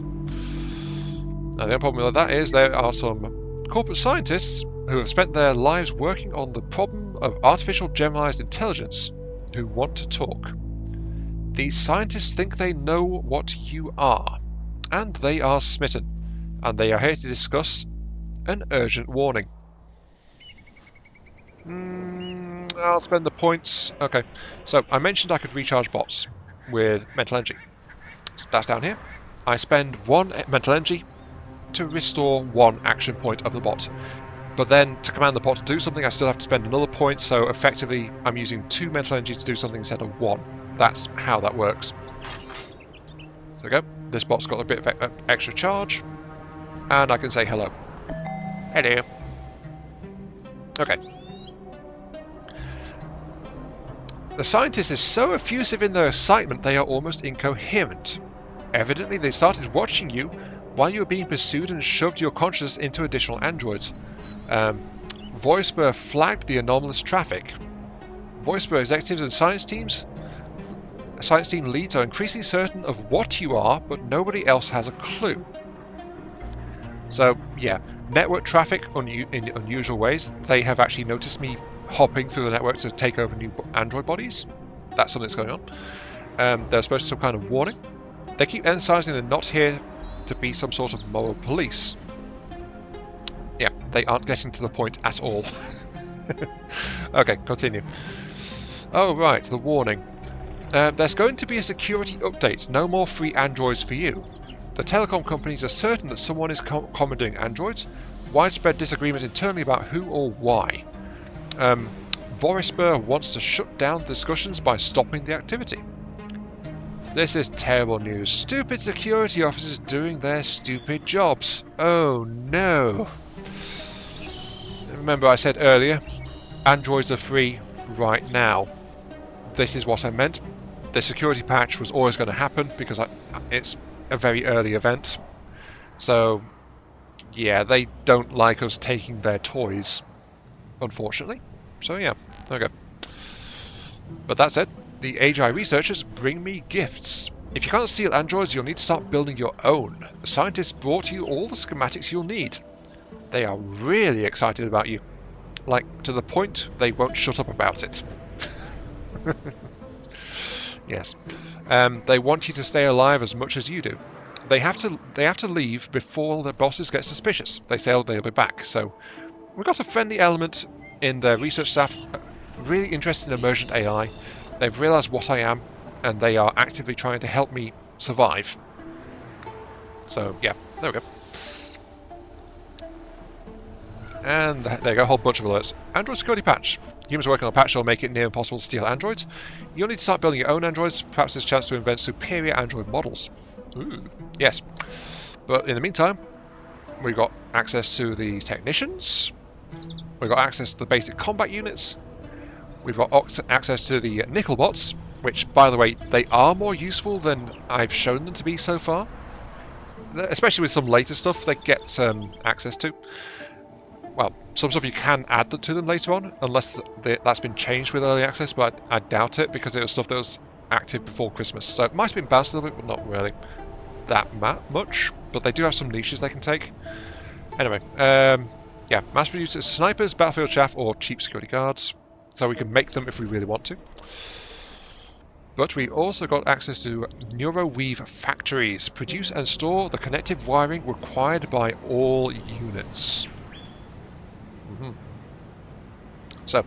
Now the only problem with that is there are some corporate scientists who have spent their lives working on the problem of artificial generalized intelligence who want to talk. These scientists think they know what you are, and they are smitten. And they are here to discuss an urgent warning. I'll spend the points. Okay, so I mentioned I could recharge bots with mental energy. So that's down here. I spend 1 mental energy to restore 1 action point of the bot. But then to command the bot to do something, I still have to spend another point. So effectively, I'm using 2 mental energy to do something instead of 1. That's how that works. So there we go. This bot's got a bit of extra charge. And I can say hello. Hello. Okay. The scientist is so effusive in their excitement they are almost incoherent. Evidently they started watching you while you were being pursued and shoved your consciousness into additional androids. VoiceBur flagged the anomalous traffic. VoiceBur executives and science team leads are increasingly certain of what you are, but nobody else has a clue. So, yeah, network traffic in unusual ways. They have actually noticed me hopping through the network to take over new android bodies. That's something that's going on. They're supposed to some kind of warning. They keep emphasizing they're not here to be some sort of moral police. Yeah, they aren't getting to the point at all. Okay, continue. Oh, right, the warning. There's going to be a security update. No more free androids for you. The telecom companies are certain that someone is commandeering androids. Widespread disagreement internally about who or why. VoiceBur wants to shut down discussions by stopping the activity. This is terrible news. Stupid security officers doing their stupid jobs. Oh no. Remember I said earlier, androids are free right now. This is what I meant. the security patch was always going to happen because it's a very early event. So, yeah, they don't like us taking their toys, unfortunately. So, yeah, okay. But that said, the AGI researchers bring me gifts. If you can't steal androids, you'll need to start building your own. The scientists brought you all the schematics you'll need. They are really excited about you. Like, to the point they won't shut up about it. Yes. They want you to stay alive as much as you do. They have to leave before the bosses get suspicious. They say they'll be back. So we've got a friendly element in the research staff, really interested in emergent AI. They've realised what I am, and they are actively trying to help me survive. So yeah, there we go. And there you go, a whole bunch of alerts. Android security patch. Humans working on a patch that will make it near impossible to steal androids. You'll need to start building your own androids. Perhaps there's a chance to invent superior android models. Ooh, yes. But in the meantime, we've got access to the technicians. We've got access to the basic combat units. We've got access to the nickel bots, which, by the way, they are more useful than I've shown them to be so far. Especially with some later stuff they get access to. Well, some stuff you can add to them later on, unless that's been changed with early access, but I doubt it, because it was stuff that was active before Christmas. So it might have been bounced a little bit, but not really that much. But they do have some niches they can take. Anyway, yeah, mass-produced snipers, battlefield chaff, or cheap security guards. So we can make them if we really want to. But we also got access to neuroweave factories. Produce and store the connective wiring required by all units. So,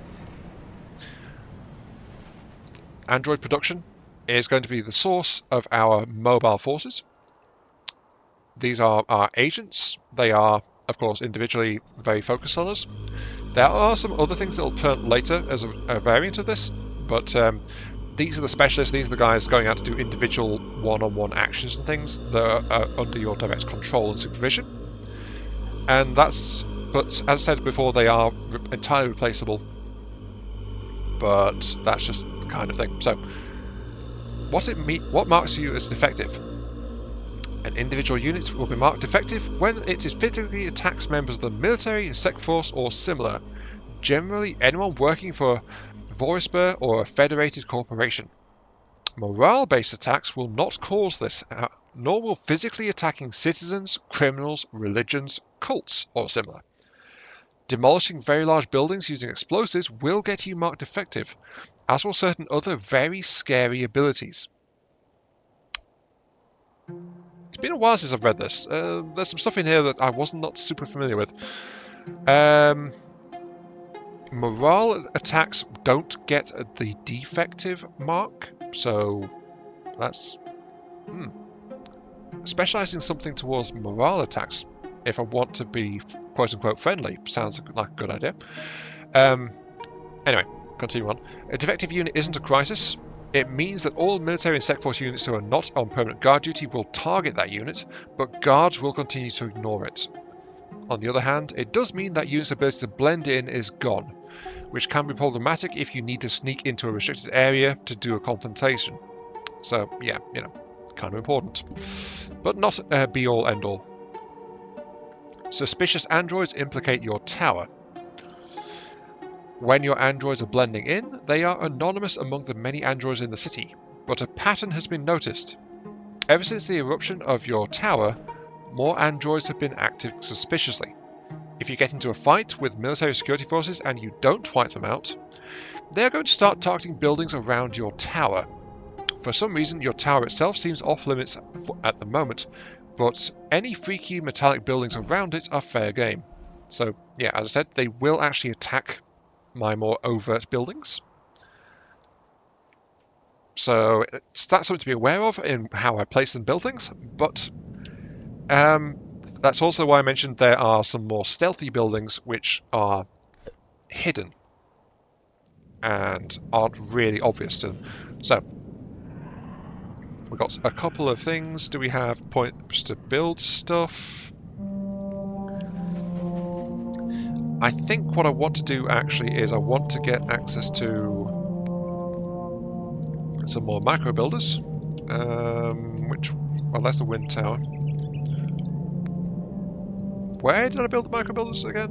Android production is going to be the source of our mobile forces. These are our agents. They are, of course, individually very focused on us. There are some other things that will turn later as a variant of this, but these are the specialists. These are the guys going out to do individual one-on-one actions and things that are under your direct control and supervision. And that's, but as I said before, they are entirely replaceable. But that's just the kind of thing. So, what marks you as defective? An individual unit will be marked defective when it physically attacks members of the military, sec force, or similar. Generally, anyone working for Vorisper or a federated corporation. Morale-based attacks will not cause this, nor will physically attacking citizens, criminals, religions, cults, or similar. Demolishing very large buildings using explosives will get you marked defective, as will certain other very scary abilities. It's been a while since I've read this. There's some stuff in here that I was not super familiar with. Morale attacks don't get the defective mark, so that's... Specializing something towards morale attacks, if I want to be quote-unquote friendly, sounds like a good idea. Anyway, continue on. A defective unit isn't a crisis. It means that all military and sec force units who are not on permanent guard duty will target that unit, but guards will continue to ignore it. On the other hand, it does mean that unit's ability to blend in is gone, which can be problematic if you need to sneak into a restricted area to do a contemplation. So, yeah, you know, kind of important. But not be-all, end-all. Suspicious androids implicate your tower. When your androids are blending in, they are anonymous among the many androids in the city, but a pattern has been noticed. Ever since the eruption of your tower, more androids have been acting suspiciously. If you get into a fight with military security forces and you don't wipe them out, they are going to start targeting buildings around your tower. For some reason, your tower itself seems off limits at the moment, but any freaky metallic buildings around it are fair game. So, yeah, as I said, they will actually attack my more overt buildings. So that's something to be aware of in how I place and build things, but that's also why I mentioned there are some more stealthy buildings which are hidden and aren't really obvious to them. So we've got a couple of things. Do we have points to build stuff? I think what I want to do actually is I want to get access to some more micro builders. Well, that's the wind tower. Where did I build the micro builders again?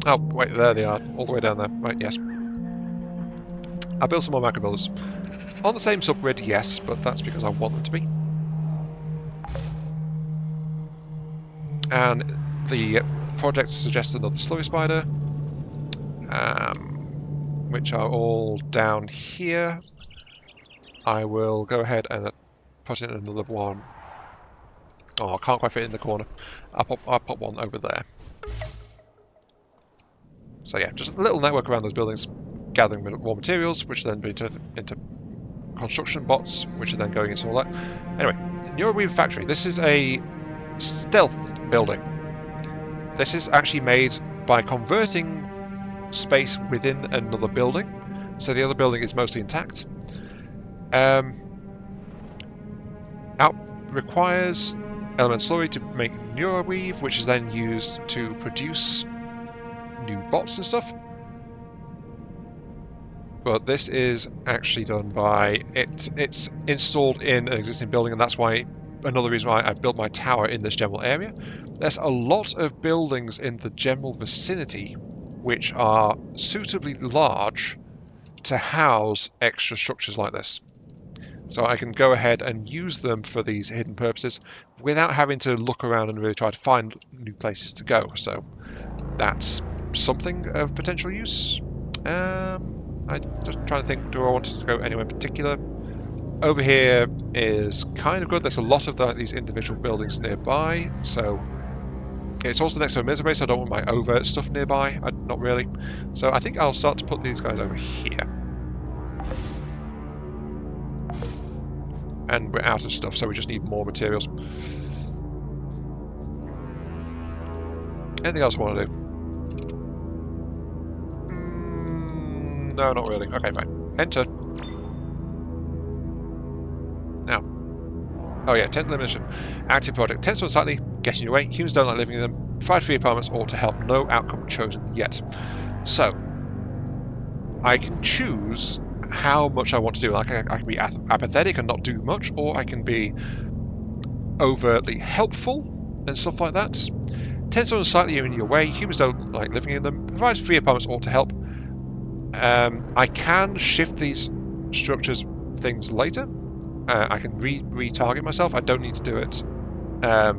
Oh, wait, there they are, all the way down there. Right, yes. I built some more micro builders. On the same subgrid, yes, but that's because I want them to be. And the project suggests another slurry spider, which are all down here. I will go ahead and put in another one. Oh, I can't quite fit it in the corner. I'll pop one over there. So yeah, just a little network around those buildings, gathering raw materials, which then be turned into construction bots, which are then going into all that. Anyway, Neuroweave Factory. This is a stealth building. This is actually made by converting space within another building, so the other building is mostly intact. Requires element slurry to make Neuroweave, which is then used to produce new bots and stuff. But this is actually done by it's installed in an existing building, and that's why another reason why I built my tower in this general area. There's a lot of buildings in the general vicinity which are suitably large to house extra structures like this. So I can go ahead and use them for these hidden purposes without having to look around and really try to find new places to go. So that's something of potential use. I'm just trying to think, do I want to go anywhere in particular? Over here is kind of good. There's a lot of these individual buildings nearby, so it's also next to a miser base. I don't want my overt stuff nearby, not really. So I think I'll start to put these guys over here. And we're out of stuff, so we just need more materials. Anything else I want to do? No, not really. Okay, fine. Enter. Now. Oh yeah, 10th elimination. Active project. Tense on slightly, get in your way. Humans don't like living in them. Provide free apartments or to help. No outcome chosen yet. So, I can choose how much I want to do. Like I can be apathetic and not do much, or I can be overtly helpful and stuff like that. Tense on slightly in your way. Humans don't like living in them. Provide free apartments or to help. I can shift these structures things later. I can retarget myself. I don't need to do it. I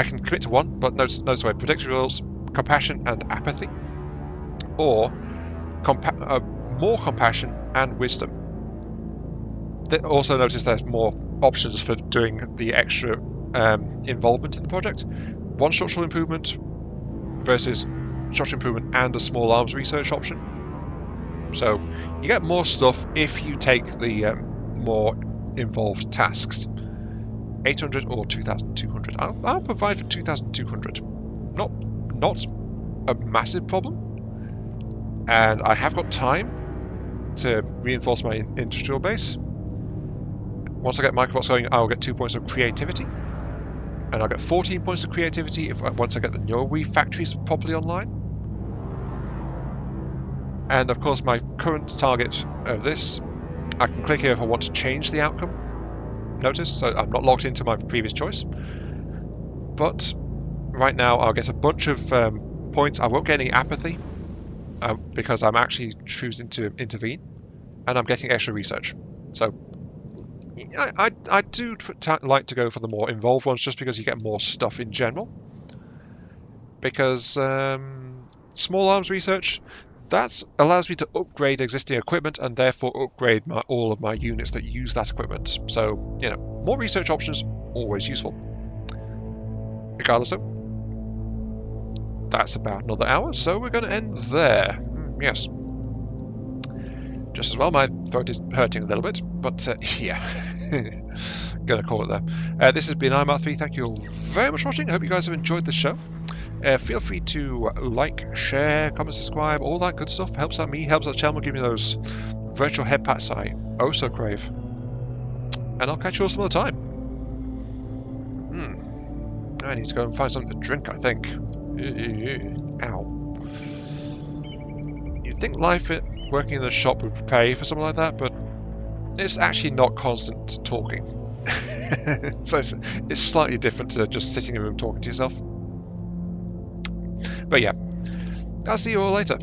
can commit to one, but notice the way: predicted results, compassion and apathy, or more compassion and wisdom. Also notice there's more options for doing the extra involvement in the project. One structural improvement versus structural improvement and a small arms research option. So you get more stuff if you take the more involved tasks. 800 or 2,200. I'll provide for 2,200. Not a massive problem. And I have got time to reinforce my industrial base. Once I get microbots going, I'll get 2 points of creativity. And I'll get 14 points of creativity once I get the Neuroweave factories properly online. And of course, my current target of this, I can click here if I want to change the outcome. Notice, so I'm not locked into my previous choice. But right now, I'll get a bunch of points. I won't get any apathy because I'm actually choosing to intervene, and I'm getting extra research. So I do like to go for the more involved ones, just because you get more stuff in general. Because small arms research, that allows me to upgrade existing equipment and therefore upgrade all of my units that use that equipment. So, you know, more research options, always useful. Regardless of, that's about another hour, so we're going to end there. Yes. Just as well, my throat is hurting a little bit, but yeah. Going to call it there. This has been iMark3. Thank you all very much for watching. I hope you guys have enjoyed the show. Feel free to like, share, comment, subscribe, all that good stuff. Helps out me, helps out the channel, give me those virtual head pats I oh so crave. And I'll catch you all some other time. I need to go and find something to drink, I think. Ow. You'd think life working in the shop would prepare you for something like that, but it's actually not constant talking. So it's slightly different to just sitting in a room talking to yourself. But yeah, I'll see you all later.